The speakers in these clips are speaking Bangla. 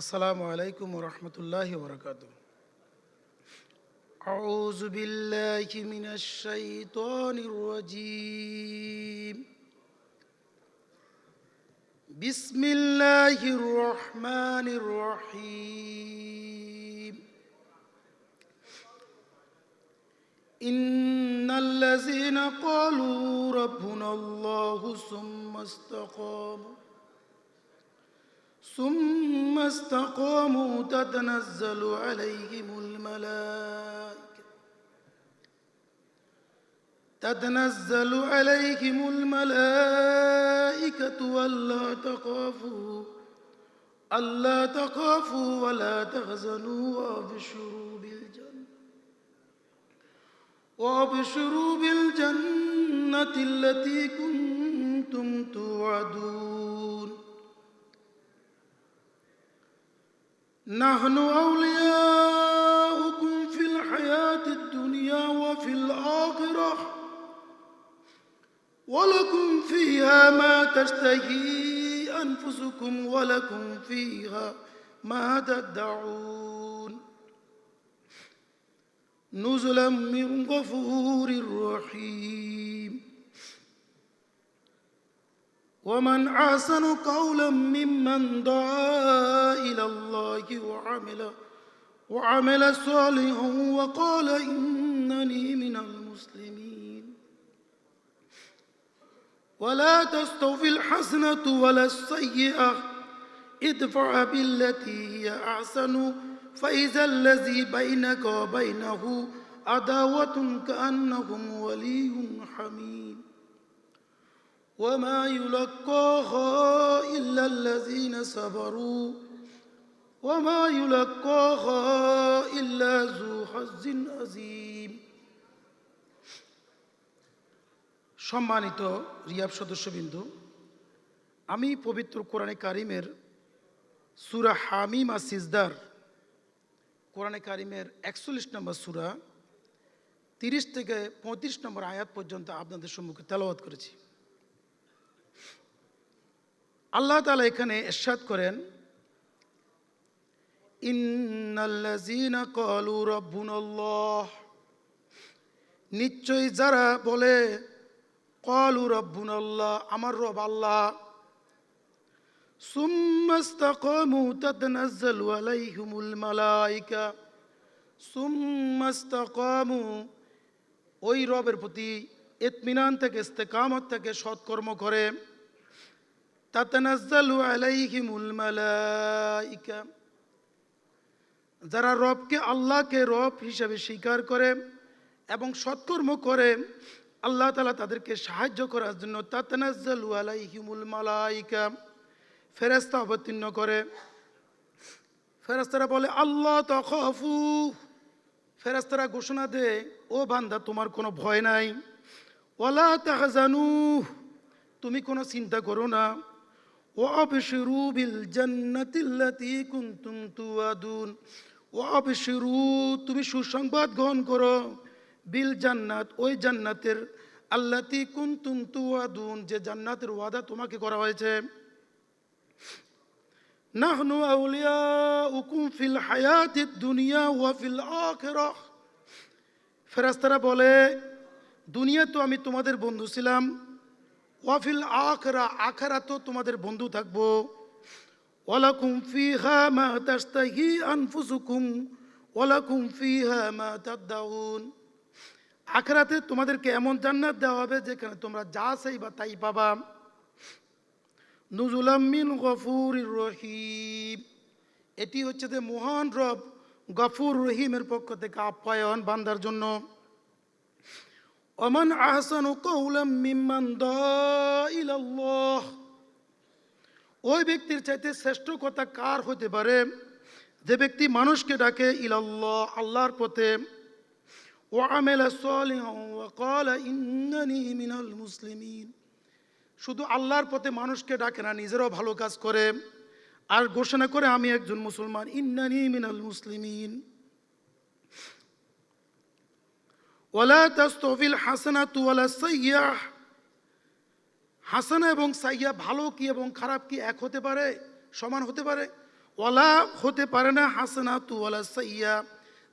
আসসালামু আলাইকুম ওয়া রাহমাতুল্লাহি ওয়া বারাকাতুহু। আউযু বিল্লাহি মিনাশ শাইতানির রাজীম। বিসমিল্লাহির রহমানির রহিম। ইন্নাল্লাযীনা ক্বালু রাব্বুনাল্লাহু ثم استقاموا تتنزل عليهم الملائكة ألا تخافوا ولا تحزنوا وابشروا بالجنة التي كنتم توعدون. نحن أولياؤكم في الحياة الدنيا وفي الآخرة ولكم فيها ما تشتهي أنفسكم ولكم فيها ما تدعون. نزلا من غفور رحيم. ومن أحسن قولا ممن دعا إلى الله وعمل صالحا وقال إنني من المسلمين. ولا تستوي الحسنة ولا السيئة ادفع بالتي هي أحسن فإذا الذي بينك وبينه عداوة كأنه ولي حميم. وما يلقاها إلا الذين صبروا وما يلقاها إلا ذو حظ عظيم. সম্মানিত রিয়াব সদস্যবৃন্দ, আমি পবিত্র কোরআনে কারিমের সূরা হামিম আর সিজদার, কোরআনে কারিমের 41 নম্বর সূরা 30 থেকে 35 নম্বর আয়াত পর্যন্ত আপনাদের সম্মুখে তেলাওয়াত করেছি। আল্লাহ তাআলা এখানে ইরশাদ করেন, ইন্নাল্লাযীনা ক্বালু রাব্বুনাল্লাহ, নিশ্চয়ই যারা বলে ক্বালু রাব্বুনাল্লাহ, আমার রব আল্লাহ, সুম্মা ইসতাকামু তাতানাজ্জালু আলাইহিমুল মালায়েকা, সুম্মা ইসতাকামু, ওই রবের প্রতি ইতমিনান থেকে ইস্তেকামত থেকে সৎকর্ম করে, তাতানাজ্জালু আলাইহিমুল মালায়েকা, যারা রবকে আল্লাহকে রব হিসেবে স্বীকার করে এবং সৎকর্ম করে, আল্লাহ তাআলা তাদেরকে সাহায্য করার জন্য তাতানাজ্জালু আলাইহিমুল মালায়েকা, ফেরেশতা অবতীর্ণ করে। ফেরেশতারা বলে আল্লাহ তাখাফু, ফেরেশতারা ঘোষণা দেয়, ও বান্দা তোমার কোনো ভয় নাই, ওয়ালা তাহজানু, তুমি কোনো চিন্তা করো না, ওয়াবশিরু বিল জান্নাতিল্লাতী কুনতুম তুআদুন, ওয়াবশিরু, তুমি সুসংবাদ গ্রহণ করো, বিল জান্নাত, ওই জান্নাতের, আল্লাতী কুনতুম তুআদুন, যে জান্নাতের ওয়াদা তোমাকে করা হয়েছে। নাহনু আউলিয়াউকুম ফিল হায়াতিদ দুনিয়া ওয়া ফিল আখিরাহ, ফেরেশতারা বলে দুনিয়া তো আমি তোমাদের বন্ধু ছিলাম, ওয়াফিল আখিরা, আখিরাতেও তোমাদের বন্ধু থাকবো, ওয়ালাকুম ফিহা মা তাশতাহি আনফুসুকুম ওয়ালাকুম ফিহা মা তাদউন, আখিরাতে তোমাদেরকে এমন জান্নাত দেওয়া হবে যেখানে তোমরা যা চাইবা তাই পাবা। নুজুলাম মিন গফুরির রহিম, এটি হচ্ছে যে মহান রব গফুর রহিমের পক্ষ থেকে আপ্যায়ন বান্দার জন্য। ওমান আহসানু কাওলাম মিম্মান দাআ ইলাল্লাহ, ওই ব্যক্তির চাইতে শ্রেষ্ঠ কথা কার হতে পারে যে ব্যক্তি মানুষকে ডাকে ইলাল্লাহ, আল্লাহর পথে, ওয়া আমিলা সালিহান ওয়া ক্বালা ইন্নানি মিনাল মুসলিমিন, শুধু আল্লাহর পথে মানুষকে ডাকে না, নিজেরও ভালো কাজ করে আর ঘোষণা করে আমি একজন মুসলমান, ইন্নানি মিনাল মুসলিমিন। ওয়ালা তাস্তাবিল হাসানাতু ওয়ালা সাইয়্যাহ, হাসানা এবং সাইয়্যাহ, ভালো কি এবং খারাপ কি এক হতে পারে, সমান হতে পারে? ওয়ালা হতে পারে না হাসানাতু ওয়ালা সাইয়্যা,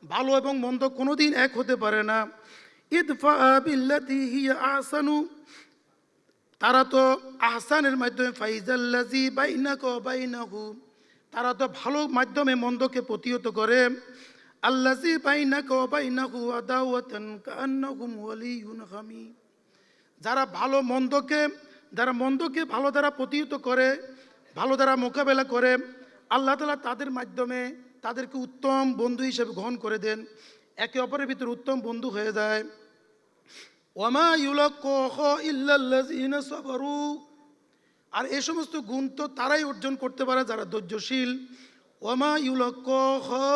ভালো এবং মন্দ কোনোদিন এক হতে পারে না। ইদফা বিল্লাতি হিয়া আহসানু, তারা তো আহসানের মাধ্যমে ফাইজাল্লাজি বাইনাকা ওয়া বাইনাহু, তারা তো ভালো মাধ্যমে মন্দকে প্রতিহত করে। আল্লাজি বাইনাকা ওয়া বাইনাহু আদাওয়াতান কাআন্নাহুম ওয়ালিয়্যুন হামীম, যারা মন্দকে ভালো দ্বারা প্রতিহত করে, ভালো দ্বারা মোকাবেলা করে, আল্লাহ তাআলা তাদের মাধ্যমে তাদেরকে উত্তম বন্ধু হিসেবে গ্রহণ করে দেন, একে অপরের ভিতরে উত্তম বন্ধু হয়ে যায়। ওয়ামা ইউলাক্কাহা ইল্লাল্লাযীনা সাবারু, আর এই সমস্ত গুণ তো তারাই অর্জন করতে পারে যারা ধৈর্যশীল। ওয়ামা ইউলাক্কাহা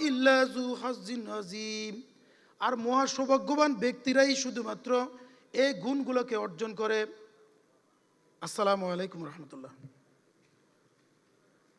ইল্লা যু হাজ্জিন আযীম, আর মহা সৌভাগ্যবান ব্যক্তিরাই শুধুমাত্র এই গুণগুলোকে অর্জন করে। আসসালামু আলাইকুম রহমতুল্লাহ।